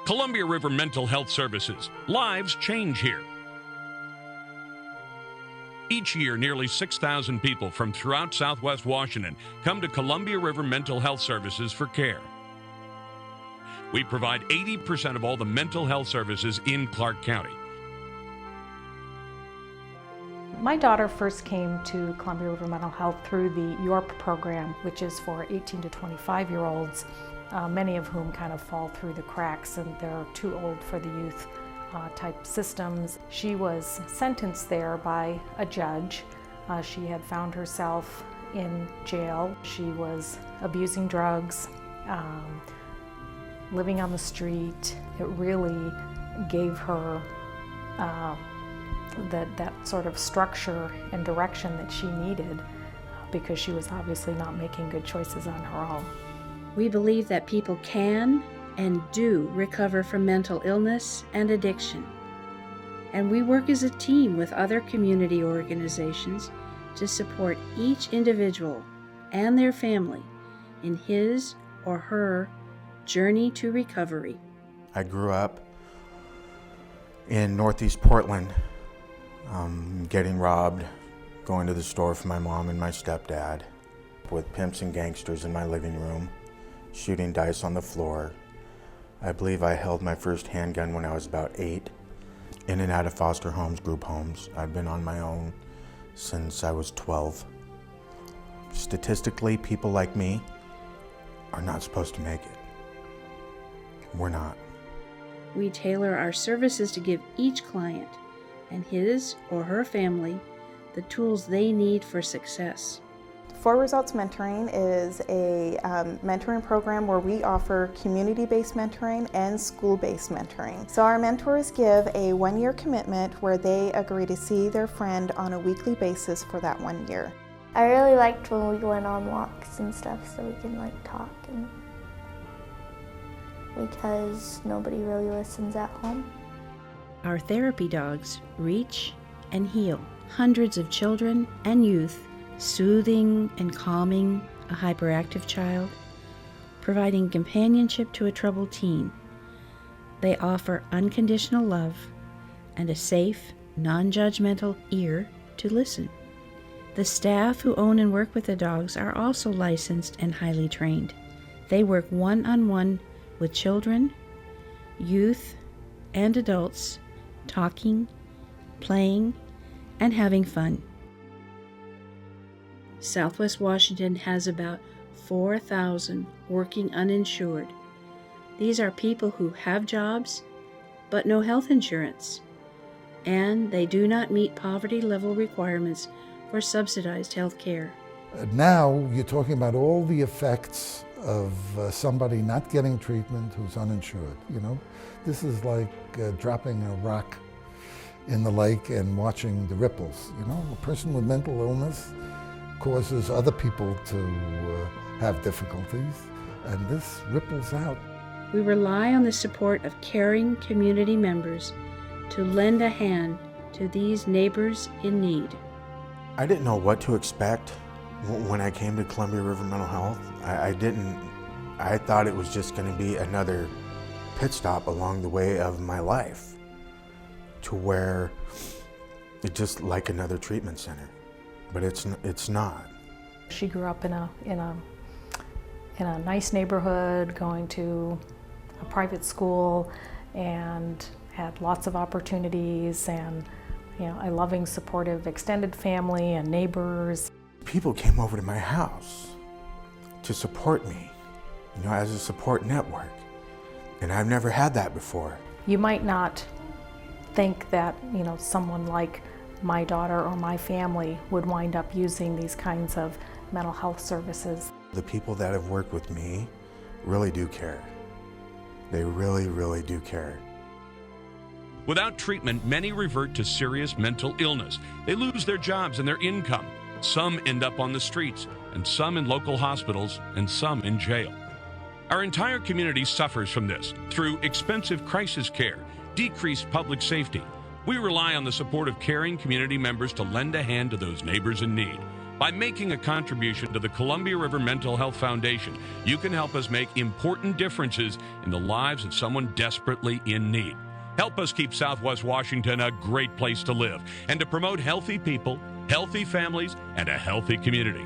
Columbia River Mental Health Services. Lives change here. Each year, nearly 6,000 people from throughout Southwest Washington come to Columbia River Mental Health Services for care. We provide 80% of all the mental health services in Clark County. My daughter first came to Columbia River Mental Health through the YORP program, which is for 18 to 25-year-olds, many of whom kind of fall through the cracks and they're too old for the youth type systems. She was sentenced there by a judge. She had found herself in jail. She was abusing drugs, living on the street. It really gave her that sort of structure and direction that she needed because she was obviously not making good choices on her own. We believe that people can and do recover from mental illness and addiction. And we work as a team with other community organizations to support each individual and their family in his or her journey to recovery. I grew up in Northeast Portland, getting robbed, going to the store for my mom and my stepdad, with pimps and gangsters in my living room, shooting dice on the floor. I believe I held my first handgun when I was about 8. In and out of foster homes, group homes. I've been on my own since I was 12. Statistically, people like me are not supposed to make it. We're not. We tailor our services to give each client and his or her family the tools they need for success. For Results Mentoring is a mentoring program where we offer community-based mentoring and school-based mentoring. So our mentors give a 1-year commitment where they agree to see their friend on a weekly basis for that 1 year. I really liked when we went on walks and stuff so we can talk, and because nobody really listens at home. Our therapy dogs reach and heal hundreds of children and youth, soothing and calming a hyperactive child, providing companionship to a troubled teen. They offer unconditional love and a safe, non-judgmental ear to listen. The staff who own and work with the dogs are also licensed and highly trained. They work one-on-one with children, youth, and adults, talking, playing, and having fun. Southwest Washington has about 4,000 working uninsured. These are people who have jobs but no health insurance, and they do not meet poverty level requirements for subsidized health care. Now you're talking about all the effects of somebody not getting treatment who's uninsured. This is like dropping a rock in the lake and watching the ripples. A person with mental illness causes other people to have difficulties, and this ripples out. We rely on the support of caring community members to lend a hand to these neighbors in need. I didn't know what to expect when I came to Columbia River Mental Health. I thought it was just going to be another pit stop along the way of my life, to where it's just like another treatment center. But it's not. She grew up in a nice neighborhood, going to a private school, and had lots of opportunities, and a loving, supportive extended family and neighbors. People came over to my house to support me, as a support network, and I've never had that before. You might not think that someone like my daughter or my family would wind up using these kinds of mental health services. The people that have worked with me really do care. They really, really do care. Without treatment, many revert to serious mental illness. They lose their jobs and their income. Some end up on the streets, and some in local hospitals, and some in jail. Our entire community suffers from this through expensive crisis care, decreased public safety. We rely on the support of caring community members to lend a hand to those neighbors in need. By making a contribution to the Columbia River Mental Health Foundation, you can help us make important differences in the lives of someone desperately in need. Help us keep Southwest Washington a great place to live and to promote healthy people, healthy families, and a healthy community.